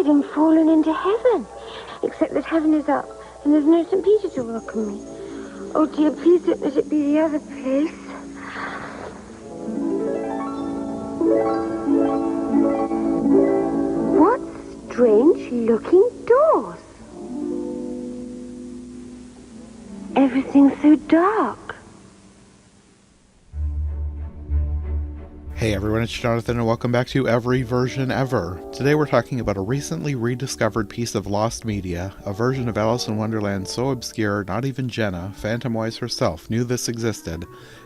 died and fallen into heaven. Except that heaven is up, and there's no St. Peter to welcome me. Oh dear, please don't let it be the other place. What strange-looking doors? Everything's so dark. Hey everyone, it's Jonathan and welcome back to Every Version Ever. Today we're talking about a recently rediscovered piece of lost media, a version of Alice in Wonderland so obscure not even Jenna, Phantomwise herself, knew this existed.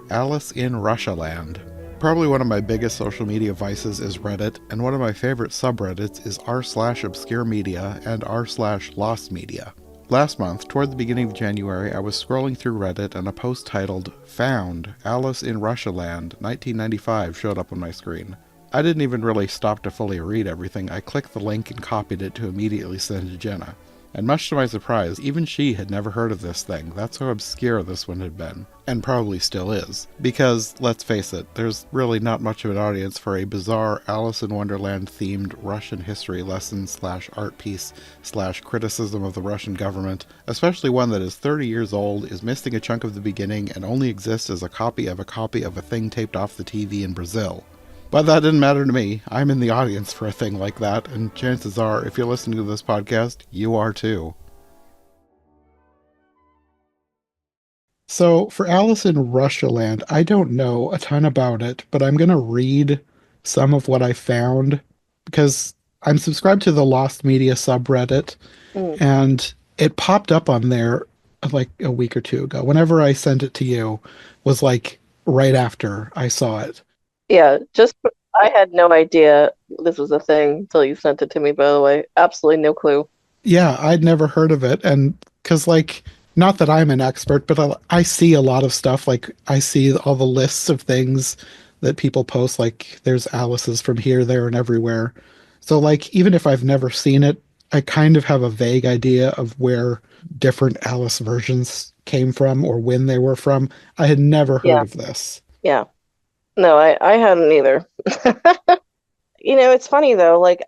Alice in Russialand. Probably one of my biggest social media vices is Reddit, and one of my favorite subreddits is r/obscure media and r/lost media. Last month, toward the beginning of January, I was scrolling through Reddit and a post titled, "Found, Alice in Russialand, 1995" showed up on my screen. I didn't even really stop to fully read everything. I clicked the link and copied it to immediately send to Jenna. And much to my surprise, even she had never heard of this thing. That's how obscure this one had been. And probably still is. Because, let's face it, there's really not much of an audience for a bizarre Alice in Wonderland themed Russian history lesson / art piece / criticism of the Russian government, especially one that is 30 years old, is missing a chunk of the beginning, and only exists as a copy of a thing taped off the TV in Brazil. But that didn't matter to me. I'm in the audience for a thing like that, and chances are, if you're listening to this podcast, you are too. So, for Alice in Russialand, I don't know a ton about it, but I'm going to read some of what I found, because I'm subscribed to the Lost Media subreddit, and it popped up on there like a week or two ago. Whenever I sent it to you, was like right after I saw it. Yeah, I had no idea this was a thing until you sent it to me, by the way. Absolutely no clue. Yeah, I'd never heard of it. And because, like, not that I'm an expert, but I see a lot of stuff. Like, I see all the lists of things that people post, like, there's Alice's from here, there, and everywhere. So, like, even if I've never seen it, I kind of have a vague idea of where different Alice versions came from or when they were from. I had never heard of this. Yeah. No, I hadn't either. It's funny though, like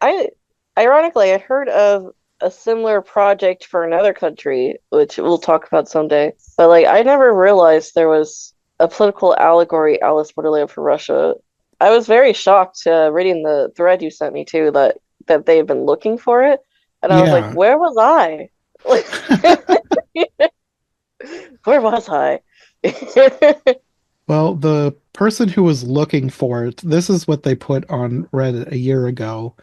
ironically, I heard of a similar project for another country, which we'll talk about someday. But like I never realized there was a political allegory Alice Wonderland for Russia. I was very shocked reading the thread you sent me too that they had been looking for it. And I was like, where was I? Where was I? Well, the person who was looking for it, this is what they put on Reddit a year ago.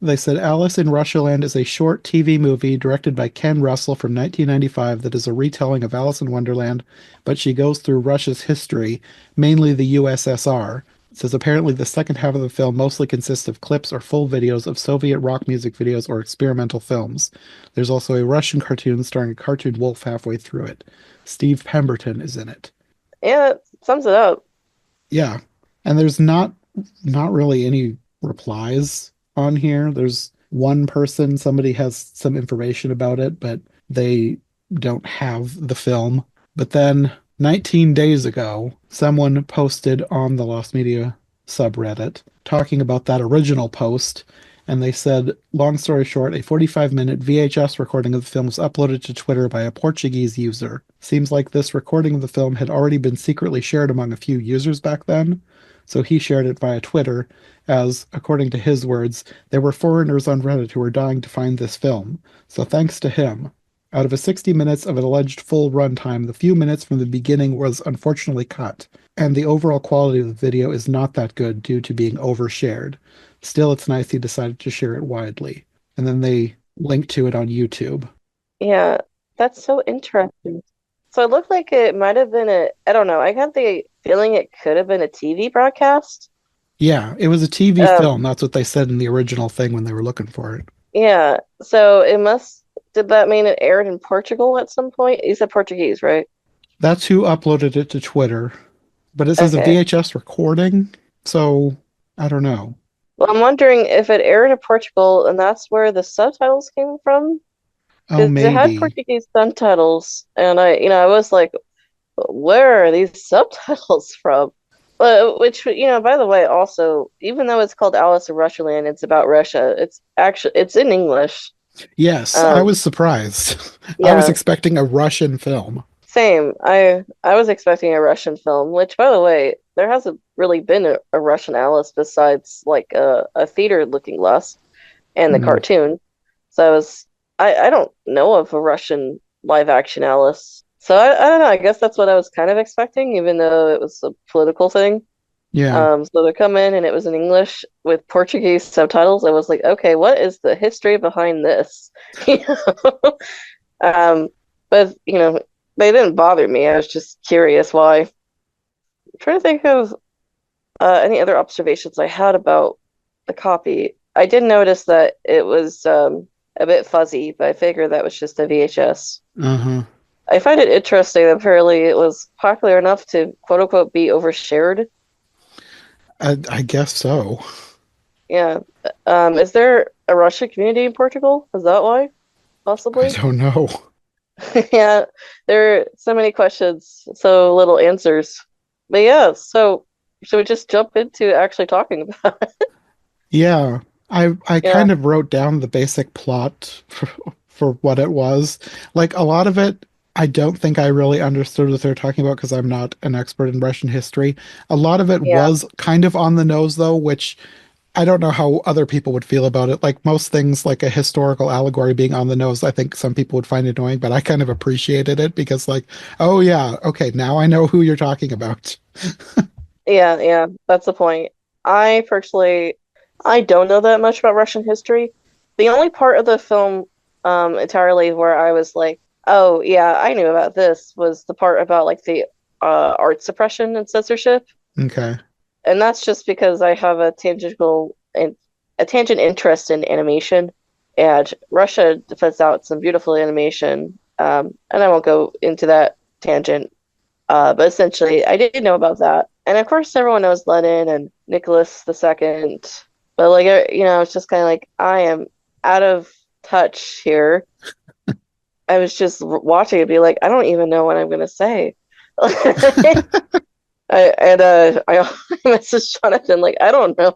They said Alice in Russialand is a short TV movie directed by Ken Russell from 1995 that is a retelling of Alice in Wonderland, but she goes through Russia's history, mainly the USSR. It says apparently the second half of the film mostly consists of clips or full videos of Soviet rock music videos or experimental films. There's also a Russian cartoon starring a cartoon wolf halfway through it. Steve Pemberton is in it. Yeah, that sums it up. Yeah. And there's not really any replies on here. There's one person, somebody has some information about it, but they don't have the film. But then 19 days ago, someone posted on the Lost Media subreddit talking about that original post. And they said, long story short, a 45-minute VHS recording of the film was uploaded to Twitter by a Portuguese user. Seems like this recording of the film had already been secretly shared among a few users back then, so he shared it via Twitter, as, according to his words, there were foreigners on Reddit who were dying to find this film, so thanks to him. Out of a 60 minutes of an alleged full runtime, the few minutes from the beginning was unfortunately cut, and the overall quality of the video is not that good due to being overshared. Still, it's nice he decided to share it widely. And then they linked to it on YouTube. Yeah, that's so interesting. So it looked like it might have been I don't know, I got the feeling it could have been a TV broadcast. Yeah, it was a TV film. That's what they said in the original thing when they were looking for it. Yeah, so did that mean it aired in Portugal at some point? You said Portuguese, right? That's who uploaded it to Twitter. But it says a VHS recording, so I don't know. Well, I'm wondering if it aired in Portugal and that's where the subtitles came from. Oh, maybe. It had Portuguese subtitles, and I was like, where are these subtitles from? Which, by the way, also, even though it's called Alice in Russialand, it's about Russia. It's in English. Yes, I Um, was surprised. I was yeah, expecting a Russian film. same. I was expecting a Russian film, which, by the way, there hasn't really been a Russian Alice besides like a theater looking glass and the Mm, cartoon. So I don't know of a Russian live action Alice. So I don't know. I guess that's what I was kind of expecting, even though it was a political thing. yeah. So to come in and it was in English with Portuguese subtitles, I was like, okay, what is the history behind this? You know? Um, but they didn't bother me. I was just curious why. I'm trying to think of any other observations I had about the copy. I did notice that it was a bit fuzzy, but I figured that was just a VHS. Uh-huh. I find it interesting that apparently it was popular enough to quote unquote be overshared. I guess so. Yeah. Is there a Russian community in Portugal? Is that why? I Possibly? don't know. Yeah, there are so many questions, so little answers. But yeah, so should we just jump into actually talking about it? Yeah, I Yeah, kind of wrote down the basic plot for what it was. Like a lot of it, I don't think I really understood what they're talking about because I'm not an expert in Russian history. A lot of it yeah, was kind of on the nose though, which I don't know how other people would feel about it. Like most things, like a historical allegory being on the nose, I think some people would find annoying, but I kind of appreciated it because, like, oh yeah, okay, now I know who you're talking about. yeah. That's the point. I personally, I don't know that much about Russian history. The only part of the film, entirely where I was like, oh yeah, I knew about this was the part about like the art suppression and censorship. Okay. And that's just because I have a tangent interest in animation, and Russia puts out some beautiful animation. And I won't go into that tangent, but essentially, I did know about that, and of course, everyone knows Lenin and Nicholas II. But like, it's just kind of like I am out of touch here. I was just watching it, be like, I don't even know what I'm gonna say. I messaged Jonathan like I don't know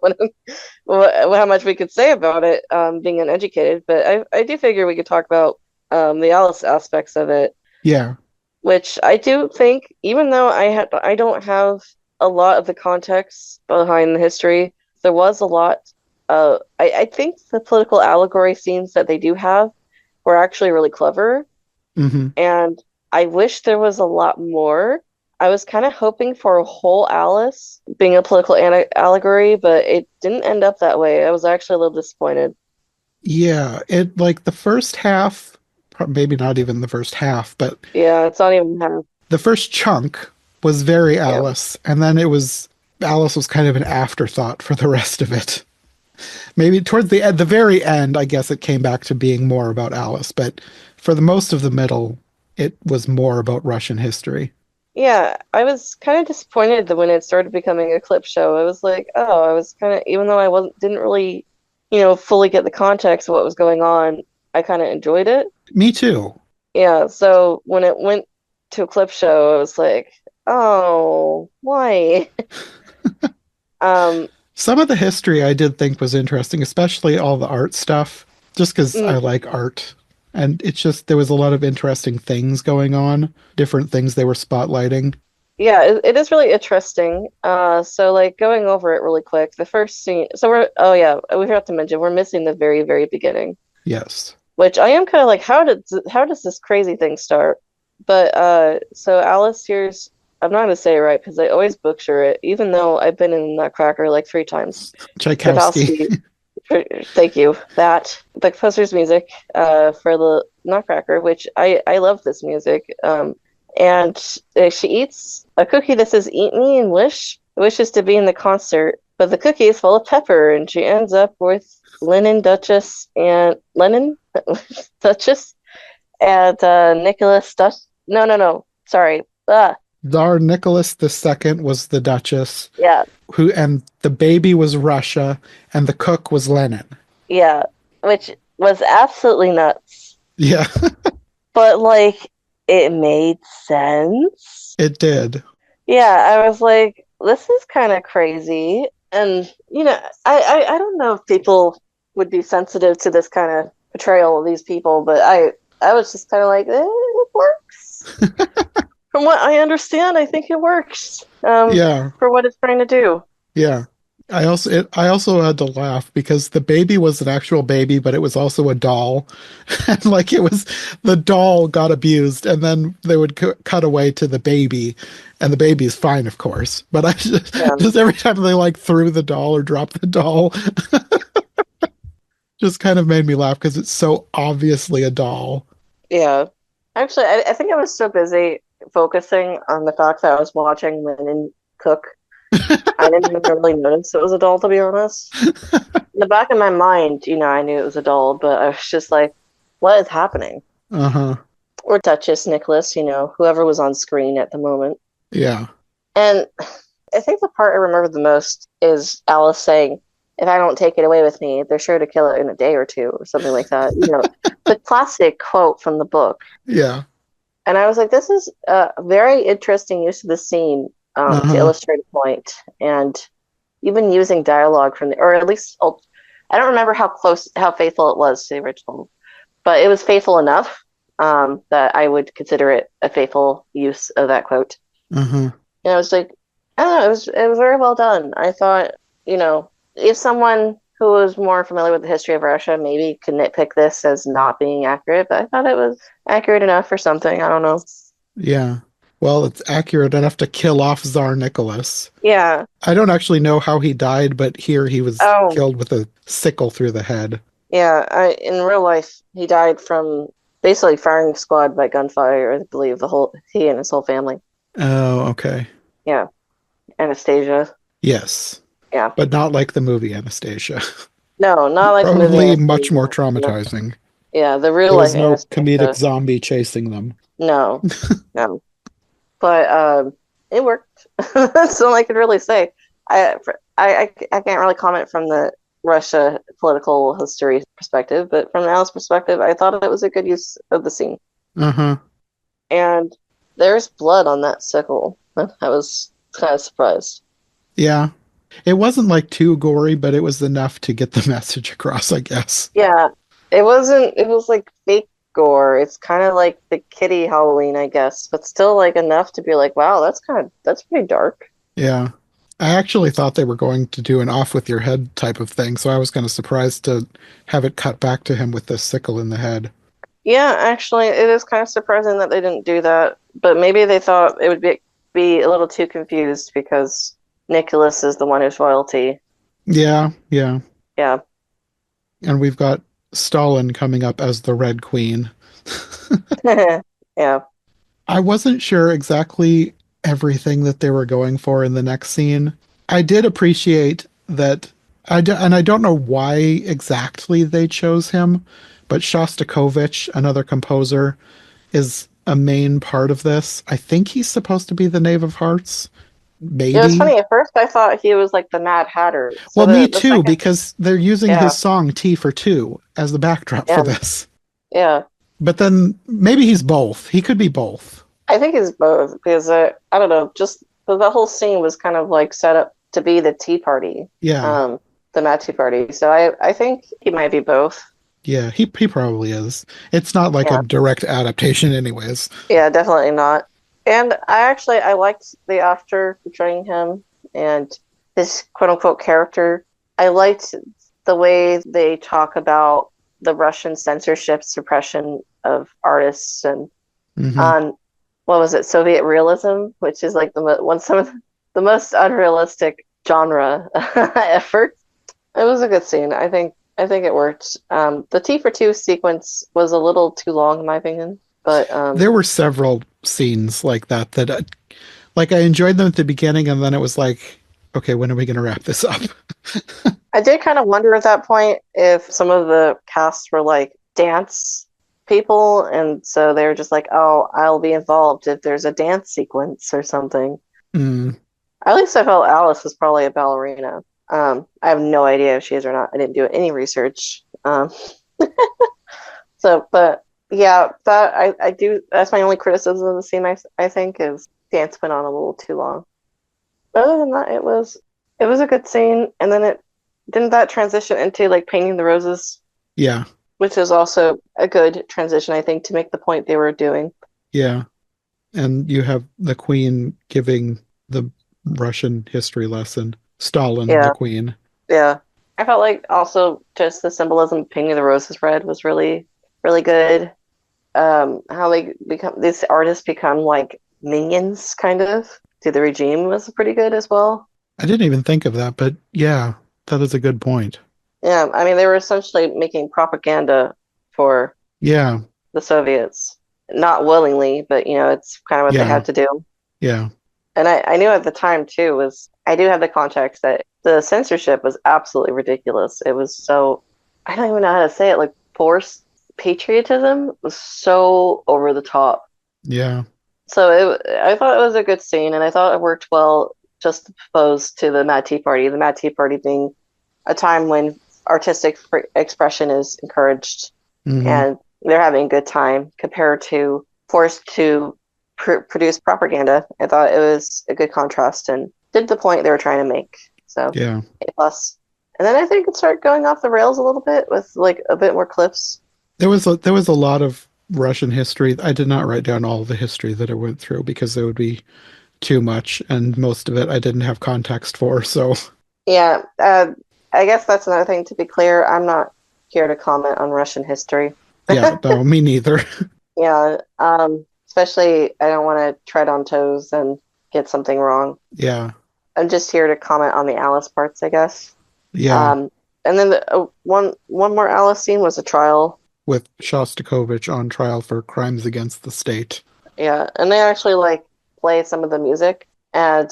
how much we could say about it, being uneducated, but I do figure we could talk about the Alice aspects of it, Yeah. which I do think, even though I don't have a lot of the context behind the history, there was a lot. I think the political allegory scenes that they do have were actually really clever, Hmm. and I wish there was a lot more. I was kind of hoping for a whole Alice being a political allegory, but it didn't end up that way. I was actually a little disappointed. Yeah. It like the first half, maybe not even the first half, but Yeah, it's not even half. the first chunk was very Yeah. Alice, and then it was Alice was kind of an afterthought for the rest of it. Maybe towards the very end, I guess it came back to being more about Alice, but for the most of the middle, it was more about Russian history. Yeah, I was kind of disappointed that when it started becoming a clip show, I was like, oh, I was kind of, even though I didn't really, fully get the context of what was going on, I kind of enjoyed it. Me too. Yeah, so when it went to a clip show, I was like, oh, why? Um, Some of the history I did think was interesting, especially all the art stuff, just because I mm, like art. And it's just, there was a lot of interesting things going on, different things they were spotlighting. yeah, it is really interesting. So like going over it really quick, the first scene. So oh yeah, we forgot to mention we're missing the very, very beginning, Yes. which I am kind of like, how does this crazy thing start? But so Alice here's, I'm not gonna say it right because I always butcher it, even though I've been in Nutcracker like 3 times. Tchaikovsky. Tchaikovsky, thank you. That the composer's music for the Nutcracker, which I love this music. And she eats a cookie that says "Eat me" and wishes to be in the concert, but the cookie is full of pepper, and she ends up with Lennon Duchess and Nicholas Dutch. No, sorry. Tsar Nicholas II was the Duchess, Yeah, who and the baby was Russia, and the cook was Lenin. yeah, which was absolutely nuts. Yeah, But like it made sense. it did. Yeah, I was like, this is kind of crazy. And, I don't know if people would be sensitive to this kind of portrayal of these people, but I was just kind of like, it works. From what I understand, I think it works Yeah, for what it's trying to do. yeah. I also had to laugh because the baby was an actual baby, but it was also a doll, and like it was the doll got abused, and then they would cut away to the baby, and the baby is fine, of course. But I Yeah. just every time they like threw the doll or dropped the doll, just kind of made me laugh because it's so obviously a doll. Yeah. Actually, I think I was so busy focusing on the fact that I was watching Linen cook. I didn't even really notice it was a doll, to be honest. In the back of my mind, I knew it was a doll, but I was just like, what is happening? Uh-huh. Or Duchess, Nicholas, whoever was on screen at the moment. Yeah. And I think the part I remember the most is Alice saying, if I don't take it away with me, they're sure to kill it in a day or two, or something like that. The classic quote from the book. Yeah. And I was like, this is a very interesting use of the scene to Uh-huh. illustrate a point. And even using dialogue from or at least, I don't remember how faithful it was to the original, but it was faithful enough that I would consider it a faithful use of that quote. Uh-huh. And I was like, I don't know, it was very well done. I thought, if someone who was more familiar with the history of Russia maybe could nitpick this as not being accurate, but I thought it was accurate enough for something. I don't know. Yeah. Well, it's accurate enough to kill off Tsar Nicholas. Yeah. I don't actually know how he died, but here he was Oh, killed with a sickle through the head. yeah. In real life, he died from basically firing squad by gunfire. I believe he and his whole family. Oh, okay. Yeah, Anastasia. Yes, Yeah. but not like the movie Anastasia. No, not like the movie Probably much more Anastasia. No. traumatizing. Yeah, the real There life was no comedic Anastasia. zombie chasing them. No, no. But it worked. That's all I could really say. I can't really comment from the Russia political history perspective, but from Alice's perspective, I thought it was a good use of the scene. Uh-huh. And there's blood on that sickle. I was kind of surprised. Yeah. It wasn't like too gory, but it was enough to get the message across, I guess. Yeah, it wasn't. It was like fake gore. It's kind of like the kitty Halloween, I guess, but still like enough to be like, wow, that's pretty dark. Yeah. I actually thought they were going to do an off with your head type of thing, so I was kind of surprised to have it cut back to him with the sickle in the head. Yeah, actually, it is kind of surprising that they didn't do that, but maybe they thought it would be a little too confused because Nicholas is the one who's royalty. Yeah, yeah. Yeah. And we've got Stalin coming up as the Red Queen. Yeah. I wasn't sure exactly everything that they were going for in the next scene. I did appreciate that, and I don't know why exactly they chose him, but Shostakovich, another composer, is a main part of this. I think he's supposed to be the Knave of Hearts, It was maybe. funny. At first, I thought he was like the Mad Hatter. So Well, me the too, second, because they're using yeah, his song T for Two as the backdrop for yeah, this. yeah. But then maybe he's both. He could be both. I think it's both because I don't know, just the whole scene was kind of like set up to be the Tea Party, Yeah. the Mad Tea Party. So I think he might be both. Yeah, he probably is. It's not like a Yeah, direct adaptation anyways. yeah, definitely not. And I liked the actor portraying him and his quote unquote character. I liked the way they talk about the Russian censorship suppression of artists and Hmm. on what was it, Soviet realism, which is like some of the most unrealistic genre effort. It was a good scene. I think it worked. The T for two sequence was a little too long in my opinion, but There were several scenes like that like I enjoyed them at the beginning and then it was like, okay, when are we going to wrap this up? I did kind of wonder at that point if some of the casts were like dance people, and so they were just like, "Oh, I'll be involved if there's a dance sequence or something." Mm, At least I felt Alice was probably a ballerina. I have no idea if she is or not. I didn't do any research. But yeah, that I do. That's my only criticism of the scene. I think is dance went on a little too long. other than that, it was a good scene. And then it didn't that transition into like painting the roses, Yeah, which is also a good transition, I think, to make the point they were doing. yeah. And you have the Queen giving the Russian history lesson. Stalin, the Yeah, Queen. yeah. I felt like also just the symbolism of painting the roses red was really, really good. How they become these artists become like minions, kind of, to the regime was pretty good as well. I didn't even think of that, but yeah, that is a good point. Yeah, I mean, they were essentially making propaganda for Yeah, the Soviets, not willingly, but it's kind of what they yeah, had to do. yeah, And I knew at the time too was I do have the context that the censorship was absolutely ridiculous. It was so I don't even know how to say it, like forced patriotism was so over the top. yeah, So I thought it was a good scene, and I thought it worked well just opposed to the Mad Tea Party. The Mad Tea Party being a time when artistic expression is encouraged hmm, and they're having a good time compared to forced to produce propaganda. I thought it was a good contrast and did the point they were trying to make. So yeah. A plus. And then I think it started going off the rails a little bit with like a bit more clips. There was a lot of Russian history. I did not write down all the history that I went through because it would be too much, and most of it I didn't have context for. So Yeah, I guess that's another thing to be clear. I'm not here to comment on Russian history. yeah, no, me neither. Yeah, especially I don't want to tread on toes and get something wrong. Yeah, I'm just here to comment on the Alice parts, I guess. yeah. Um, and then one more Alice scene was a trial. With Shostakovich on trial for crimes against the state. Yeah, and they actually like play some of the music, and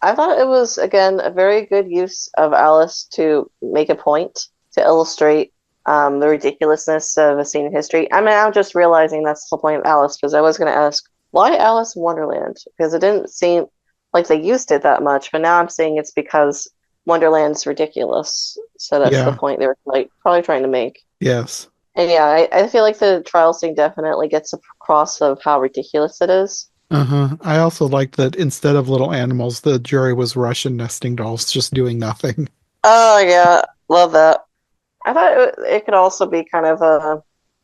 I thought it was again a very good use of Alice to make a point to illustrate the ridiculousness of a scene in history. I mean, I'm just realizing that's the point of Alice because I was going to ask why Alice in Wonderland because it didn't seem like they used it that much, but now I'm saying it's because Wonderland's ridiculous. So that's the Yeah, point they were like probably trying to make. yes. And yeah, I feel like the trial scene definitely gets across of how ridiculous it is. Uh-huh. I also liked that instead of little animals, the jury was Russian nesting dolls just doing nothing. Oh yeah, love that. I thought it could also be kind of a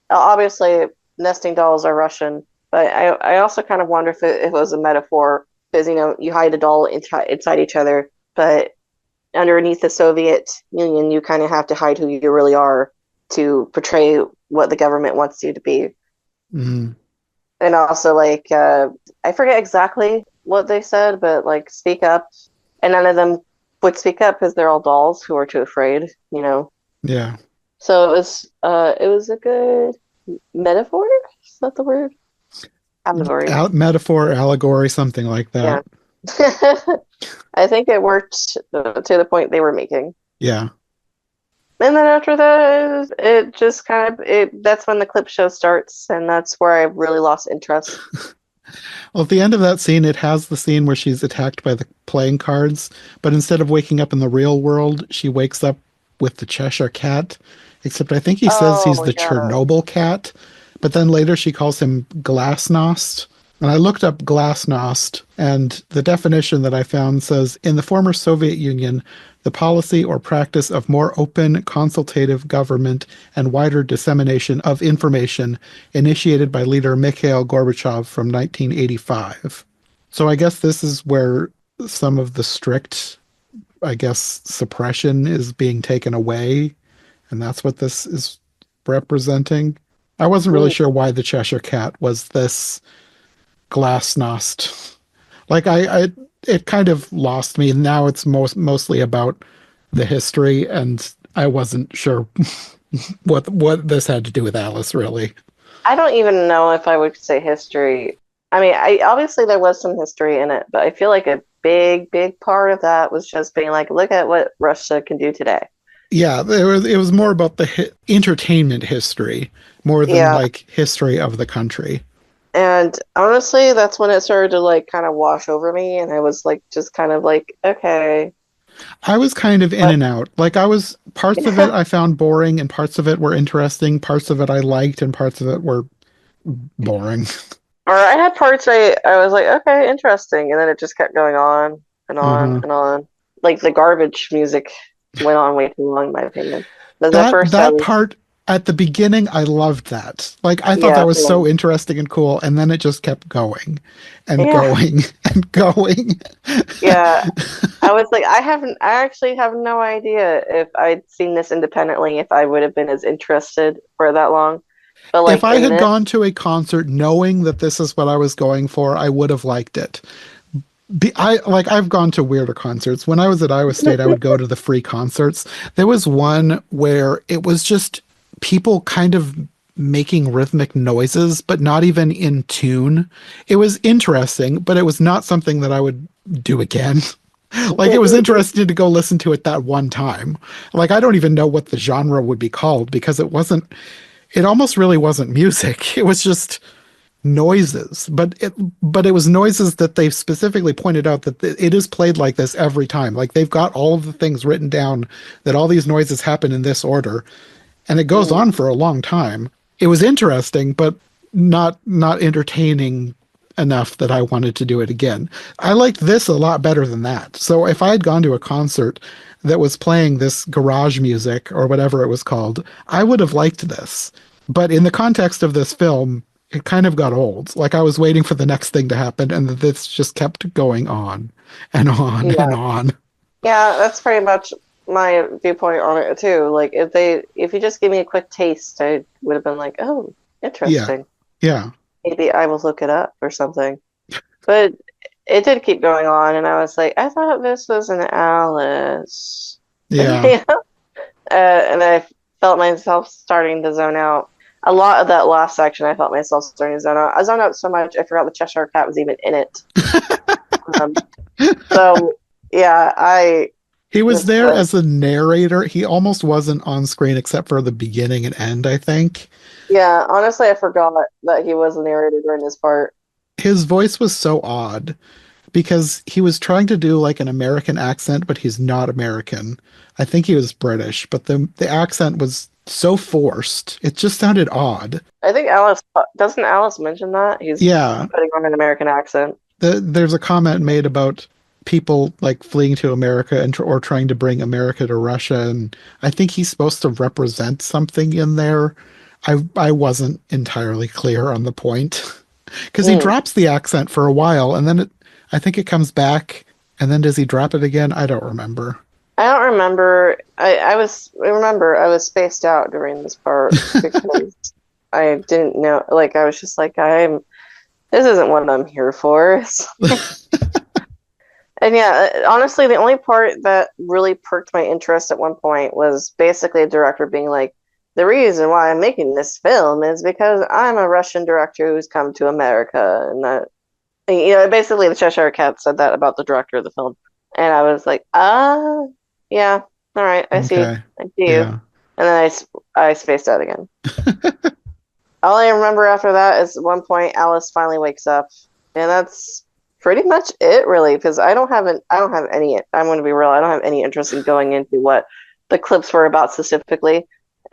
obviously nesting dolls are Russian, but I also kind of wonder if it was a metaphor because you hide a doll inside each other, but underneath the Soviet Union you kind of have to hide who you really are to portray what the government wants you to be. Mm, And also like I forget exactly what they said, but like speak up, and none of them would speak up because they're all dolls who are too afraid. yeah. So it was a good metaphor. Is that the word? Allegory. Metaphor, allegory, something like Yeah. that. I think it worked to the point they were making. Yeah. And then after that, it just kind of it. That's when the clip show starts, and that's where I really lost interest. Well, at the end of that scene, it has the scene where she's attacked by the playing cards, but instead of waking up in the real world, she wakes up with the Cheshire Cat. Except I think he says he's Oh the yeah. Chernobyl cat, but then later she calls him Glasnost. And I looked up Glasnost, and the definition that I found says in the former Soviet Union, the policy or practice of more open, consultative government and wider dissemination of information initiated by leader Mikhail Gorbachev from 1985. So I guess this is where some of the strict, I guess, suppression is being taken away, and that's what this is representing. I wasn't really Mm. sure why the Cheshire Cat was this glasnost. Like it kind of lost me. Now it's mostly about the history, and I wasn't sure what this had to do with Alice, really. I don't even know if I would say history. I mean, I obviously there was some history in it, but I feel like a big part of that was just being like, look at what Russia can do today. Yeah, it was more about the entertainment history more than Yeah, like history of the country. and honestly, that's when it started to like kind of wash over me, and I was like, just kind of like, okay, I was kind of in but and out. Like parts of it I found boring and parts of it were interesting, parts of it I liked and parts of it were boring. or I had parts I was like, okay, interesting, and then it just kept going on. and on Uh-huh. and on. Like the garbage music went on way too long, in my opinion. But at That first I that was, part at the beginning, I loved that. Like I thought yeah, that was so so, interesting and cool, and then it just kept going and yeah, going and going. yeah. I was like, I actually have no idea if I'd seen this independently, if I would have been as interested for that long. But If like I in had this, gone to a concert knowing that this is what I was going for, I would have liked it. I've gone to weirder concerts. When I was at Iowa State, I would go to the free concerts. There was one where it was just people kind of making rhythmic noises, but not even in tune. It was interesting, but it was not something that I would do again. Like it was interesting to go listen to it that one time. Like I don't even know what the genre would be called because it almost really wasn't music. It was just noises, but it was noises that they specifically pointed out that it is played like this every time. Like they've got all of the things written down that all these noises happen in this order, and it goes mm, on for a long time. It was interesting, but not entertaining enough that I wanted to do it again. I liked this a lot better than that. So if I had gone to a concert that was playing this garage music or whatever it was called, I would have liked this. But in the context of this film, it kind of got old. Like I was waiting for the next thing to happen, and this just kept going on and on and yeah, on. yeah, that's pretty much my viewpoint on it too. Like if you just gave me a quick taste, I would have been like, oh, Yeah, interesting. yeah, Maybe I will look it up or something. But it did keep going on, and I was like, I thought this was an Alice. yeah. Yeah. And I felt myself starting to zone out. A lot of that last section, I felt myself starting to zone out. I zoned out so much, I forgot the Cheshire Cat was even in it. Um, so, yeah, I He was just, there as a narrator. He almost wasn't on screen except for the beginning and end, I think. yeah, honestly, I forgot that he was the narrator during this part. His voice was so odd because he was trying to do like an American accent, but he's not American. I think he was British, but the accent was so forced. It just sounded odd. I think doesn't Alice mention that? He's Yeah, putting on an American accent. there's a comment made about people like fleeing to America or trying to bring America to Russia, and I think he's supposed to represent something in there. I wasn't entirely clear on the point because he Mm. drops the accent for a while, and then I think it comes back, and then does he drop it again? I don't remember. I don't remember. I remember I was spaced out during this part because I didn't know. Like I was just like, this isn't what I'm here for. And yeah, honestly, the only part that really perked my interest at one point was basically a director being like, the reason why I'm making this film is because I'm a Russian director who's come to America, and that, basically the Cheshire Cat said that about the director of the film, and I was like, yeah, all right, Okay. I see you, Yeah. and then I spaced out again. All I remember after that is at one point Alice finally wakes up, and that's pretty much it, really, because I don't have any. I'm going to be real. I don't have any interest in going into what the clips were about specifically.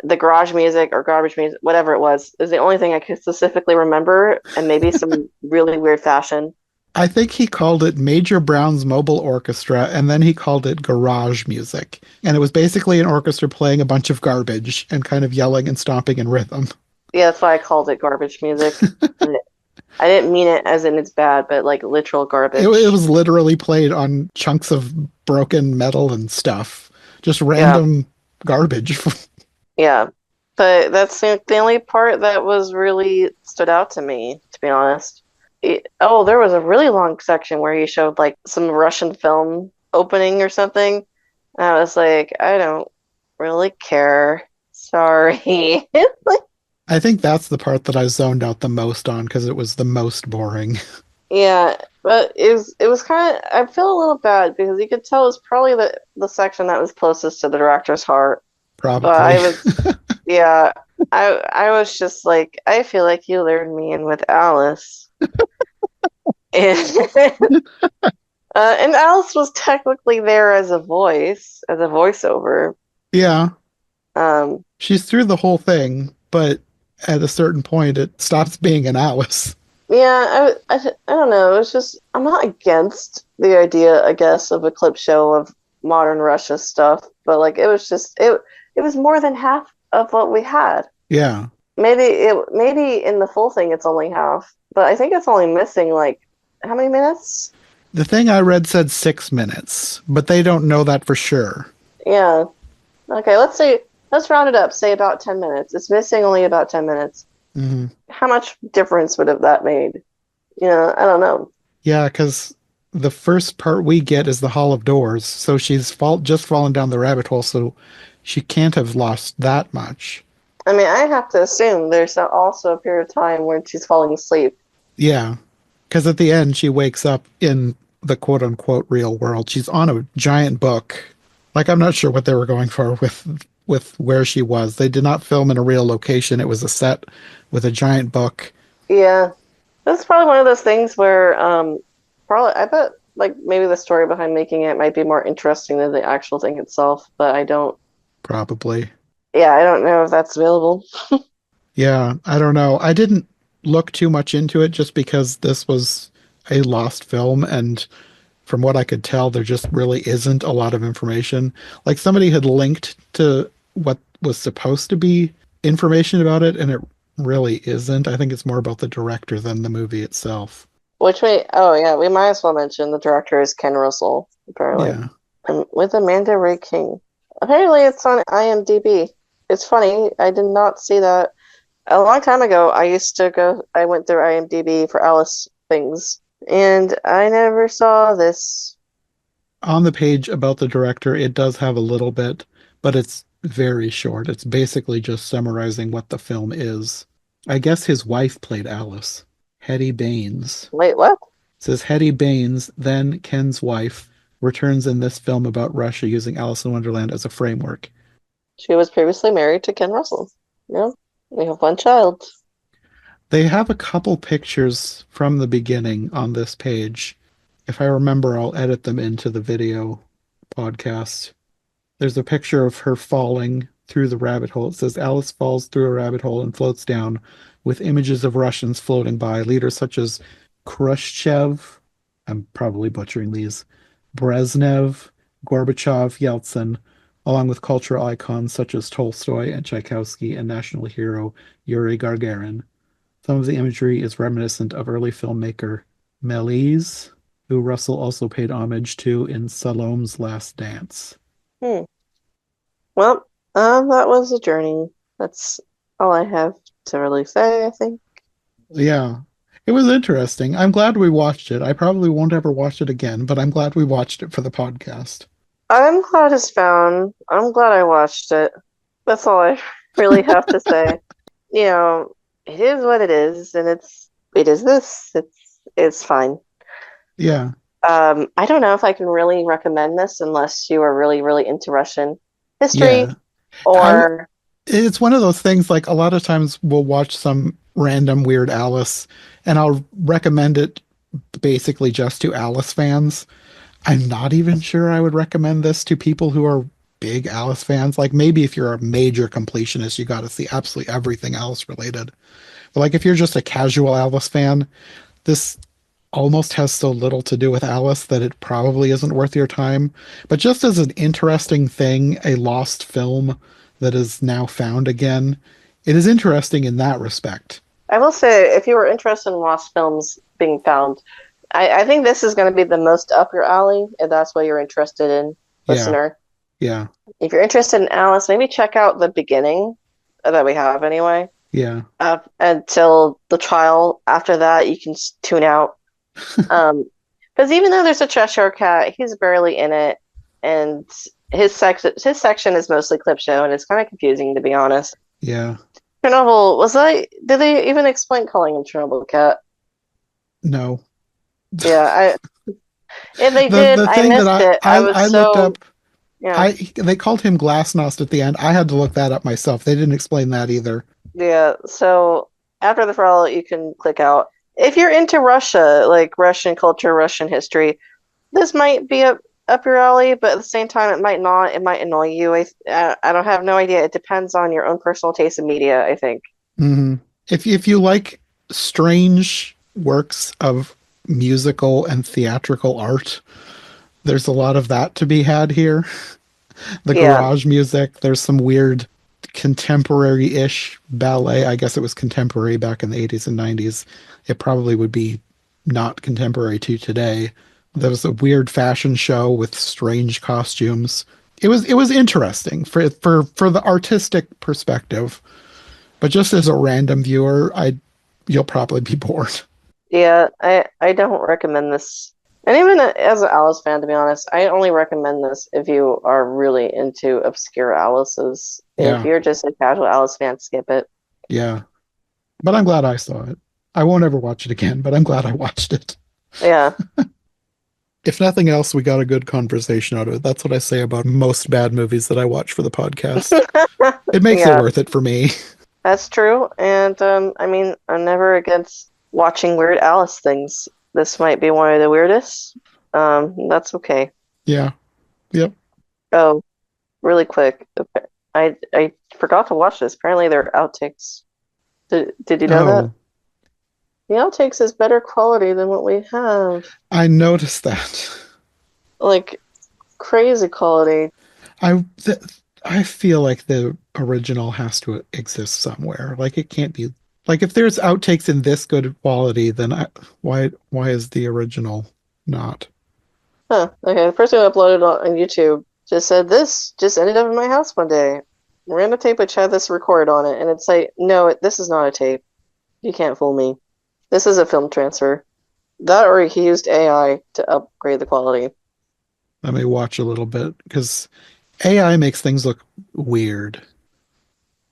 The garage music or garbage music, whatever it was, is the only thing I can specifically remember, and maybe some really weird fashion. I think he called it Major Brown's Mobile Orchestra, and then he called it garage music. And it was basically an orchestra playing a bunch of garbage and kind of yelling and stomping in rhythm. Yeah, that's why I called it garbage music. And I didn't mean it as in it's bad, but like literal It garbage. was literally played on chunks of broken metal and stuff. Just Yeah, random garbage. yeah. But that's the only part that was really stood out to me, to be honest. Oh, there was a really long section where he showed like some Russian film opening or something. And I was like, I don't really care. Sorry. Like, I think that's the part that I zoned out the most on because it was the most boring. yeah, but it was kind of I feel a little bad because you could tell it was probably the section that was closest to the director's heart. But Probably. I was yeah, I was just like I feel like you lured me in with Alice. And and Alice was technically there as a voice, as a voiceover. Yeah, Um, she's through the whole thing, but at a certain point, it stops being an Alice. I don't know. It's just I'm not against the idea, I guess, of a clip show of modern Russia stuff, but like it was more than half of what we had. Yeah. Maybe in the full thing it's only half, but I think it's only missing like how many minutes? The thing I read said 6 minutes, but they don't know that for sure. Yeah. Okay, let's round it up. Say about 10 minutes. It's missing only about 10 minutes. Hmm. How much difference would have that made? I don't know. Yeah, because the first part we get is the Hall of Doors, so just fallen down the rabbit hole, so she can't have lost that much. I mean, I have to assume there's also a period of time when she's falling asleep. Yeah, because at the end she wakes up in the quote unquote real world. She's on a giant book. Like I'm not sure what they were going for with where she was. They did not film in a real location. It was a set with a giant book. Yeah, that's probably one of those things where, probably I bet like maybe the story behind making it might be more interesting than the actual thing itself. But I don't. Probably. Yeah, I don't know if that's available. Yeah, I don't know. I didn't look too much into it just because this was a lost film, and from what I could tell, there just really isn't a lot of information. Like somebody had linked to what was supposed to be information about it, and it really isn't. I think it's more about the director than the movie itself. Oh yeah, we might as well mention the director is Ken Russell, apparently, Yeah. and with Amanda Ray King. Apparently, it's on IMDb. It's funny, I did not see that. A long time ago, I went through IMDb for Alice things, and I never saw this. On the page about the director, it does have a little bit, but it's very short. It's basically just summarizing what the film is. I guess his wife played Alice, Hetty Baines. Wait, what? It says Hetty Baines, then Ken's wife, returns in this film about Russia using Alice in Wonderland as a framework. She was previously married to Ken Russell. Yeah, we have one child. They have a couple pictures from the beginning on this page. If I remember, I'll edit them into the video podcast. There's a picture of her falling through the rabbit hole. It says Alice falls through a rabbit hole and floats down with images of Russians floating by, leaders such as Khrushchev, I'm probably butchering these, Brezhnev, Gorbachev, Yeltsin, along with cultural icons such as Tolstoy and Tchaikovsky and national hero Yuri Gagarin. Some of the imagery is reminiscent of early filmmaker Méliès, who Russell also paid homage to in Salome's Last Dance. Hmm. Well, that was a journey. That's all I have to really say, I think. Yeah, it was interesting. I'm glad we watched it. I probably won't ever watch it again, but I'm glad we watched it for the podcast. I'm glad it's found. I'm glad I watched it. That's all I really have to say. It is what it is, and it is this. It's fine. Yeah. I don't know if I can really recommend this unless you are really, really into Russian history Yeah. or It's one of those things, like a lot of times we'll watch some random weird Alice and I'll recommend it basically just to Alice fans. I'm not even sure I would recommend this to people who are big Alice fans. Like maybe if you're a major completionist, you got to see absolutely everything Alice related. But like if you're just a casual Alice fan, this almost has so little to do with Alice that it probably isn't worth your time. But just as an interesting thing, a lost film that is now found again, it is interesting in that respect. I will say, if you were interested in lost films being found, I think this is going to be the most up your alley, if that's what you're interested in, listener. Yeah. If you're interested in Alice, maybe check out the beginning that we have anyway. Yeah. Until the trial. After that, you can tune out. Because even though there's a Cheshire Cat, he's barely in it, and his section is mostly clip show, and it's kind of confusing, to be honest. Yeah. Chernobyl, did they even explain calling him Chernobyl Cat? No. Yeah, if they did, I missed it. I looked up. Yeah. They called him Glasnost at the end. I had to look that up myself. They didn't explain that either. Yeah, so after the trial, you can click out. If you're into Russia, like Russian culture, Russian history, this might be up your alley, but at the same time, it might not. It might annoy you. I don't have no idea. It depends on your own personal taste in media, I think. Mm-hmm. If you like strange works of musical and theatrical art. There's a lot of that to be had here. The Yeah. garage music, there's some weird contemporary-ish ballet. I guess it was contemporary back in the 80s and 90s. It probably would be not contemporary to today. There was a weird fashion show with strange costumes. It was interesting for the artistic perspective, but just as a random viewer, I you'll probably be bored. Yeah, I don't recommend this. And even as an Alice fan, to be honest, I only recommend this if you are really into obscure Alice's. If Yeah, you're just a casual Alice fan, skip it. yeah. But I'm glad I saw it. I won't ever watch it again, but I'm glad I watched it. Yeah. If nothing else, we got a good conversation out of it. That's what I say about most bad movies that I watch for the podcast. It makes it Yeah, worth it for me. that's true. And I mean, I'm never against watching weird Alice things. This might be one of the weirdest. That's okay. Yeah. Yep. Oh, really quick. I forgot to watch this. Apparently, there are outtakes. Did you know that? Oh, The outtakes is better quality than what we have. I noticed that. Like crazy quality. I th I feel like the original has to exist somewhere. Like it can't be like if there's outtakes in this good quality, then why is the original not? Huh. Okay, the person who uploaded it on YouTube just said this just ended up in my house one day. Ran a tape which had this recorded on it, and it's like, no, this is not a tape. You can't fool me. This is a film transfer. That or he used AI to upgrade the quality. Let me watch a little bit because AI makes things look weird.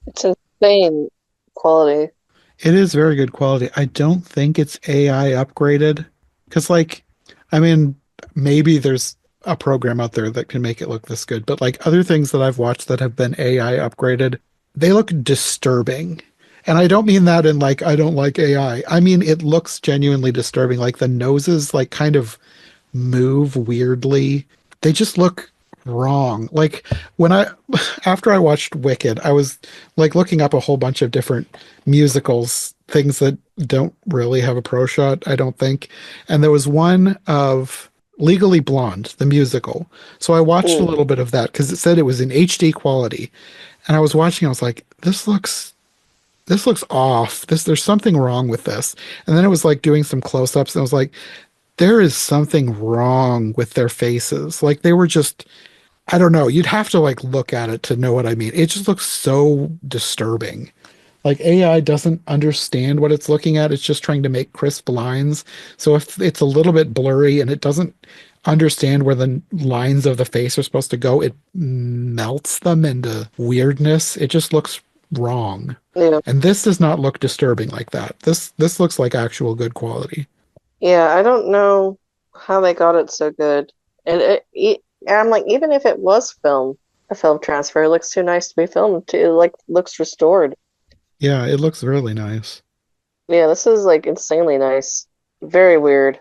It's insane quality. It is very good quality. I don't think it's AI upgraded because, like, I mean, maybe there's a program out there that can make it look this good, but like other things that I've watched that have been AI upgraded, they look disturbing. And I don't mean that in like, I don't like AI. I mean, it looks genuinely disturbing. Like the noses, like, kind of move weirdly. They just look wrong. Like when I after I watched Wicked, I was like looking up a whole bunch of different musicals, things that don't really have a pro shot, I don't think. And there was one of Legally Blonde, the musical. So I watched a Mm, little bit of that because it said it was in HD quality. And I was watching, I was like, this looks off. There's something wrong with this. And then it was like doing some close-ups and I was like, there is something wrong with their faces. Like they were just, I don't know. You'd have to like look at it to know what I mean. It just looks so disturbing. Like AI doesn't understand what it's looking at. It's just trying to make crisp lines. So if it's a little bit blurry and it doesn't understand where the lines of the face are supposed to go, it melts them into weirdness. It just looks wrong. yeah. And this does not look disturbing like that. This looks like actual good quality. Yeah, I don't know how they got it so good. And I'm like, even if it was a film transfer, it looks too nice to be filmed too. It like looks restored. Yeah, it looks really nice. Yeah, this is like insanely nice. Very weird.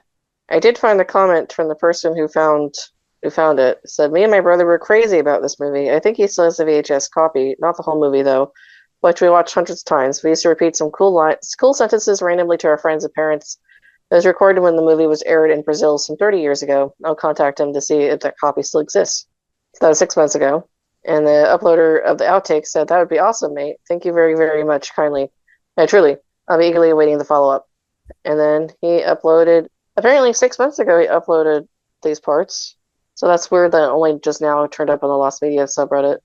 I did find a comment from the person who found it. It said, "Me and my brother were crazy about this movie. I think he still has the VHS copy, not the whole movie though, which we watched hundreds of times. We used to repeat some cool sentences randomly to our friends and parents. It was recorded when the movie was aired in Brazil some 30 years ago. I'll contact him to see if that copy still exists." So that was 6 months ago. And the uploader of the outtake said, "That would be awesome, mate. Thank you very, very much kindly. Truly, I'm eagerly awaiting the follow-up." And then he uploaded, apparently 6 months ago, he uploaded these parts. So that's weird that it only just now turned up on the Lost Media subreddit.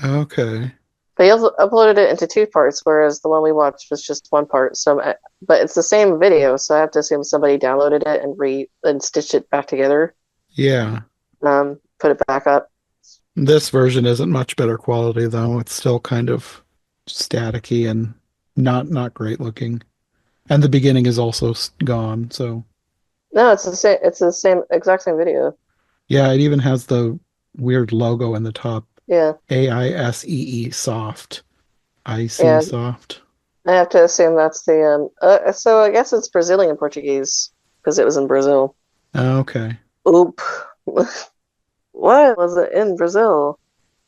Okay. But he uploaded it into two parts, whereas the one we watched was just one part. But it's the same video, so I have to assume somebody downloaded it and stitched it back together, Yeah. put it back up. This version isn't much better quality though. It's still kind of staticky and not great looking. And the beginning is also gone, so No, it's the same. It's the same exact same video. yeah, it even has the weird logo in the top. Yeah, AISEE soft. IC yeah. soft. I have to assume that's the So I guess it's Brazilian Portuguese because it was in Brazil. Okay. Oop. Why was it in Brazil?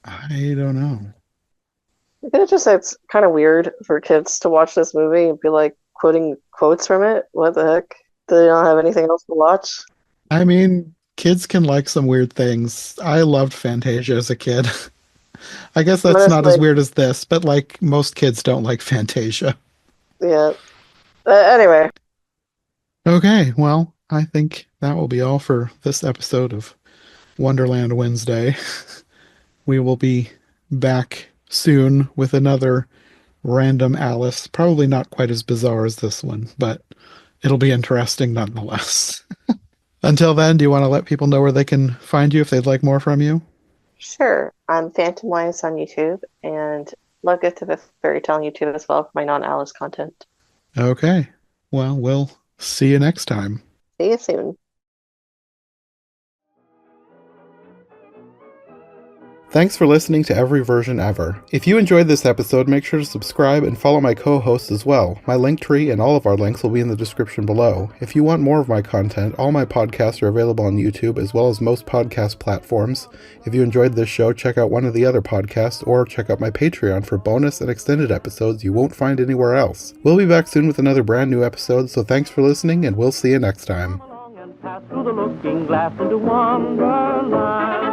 I don't know. It just it's kind of weird for kids to watch this movie and be like, quoting quotes from it. What the heck? Do they not have anything else to watch? I mean, kids can like some weird things. I loved Fantasia as a kid. I guess that's not as Honestly, weird as this, but like most kids don't like Fantasia. yeah. Anyway, Okay, well, I think that will be all for this episode of Wonderland Wednesday. We will be back soon with another random Alice. Probably not quite as bizarre as this one, but it'll be interesting nonetheless. Until then, do you want to let people know where they can find you if they'd like more from you? sure. I'm Phantomwise on YouTube, and log it to the Fairy Tale on YouTube as well for my non-Alice content. Okay. Well, we'll see you next time. See you soon. Thanks for listening to Every Version Ever. If you enjoyed this episode, make sure to subscribe and follow my co-hosts as well. My Linktree and all of our links will be in the description below. If you want more of my content, all my podcasts are available on YouTube as well as most podcast platforms. If you enjoyed this show, check out one of the other podcasts or check out my Patreon for bonus and extended episodes you won't find anywhere else. We'll be back soon with another brand new episode, so thanks for listening and we'll see you next time. Come along and pass through the looking glass into Wonderland.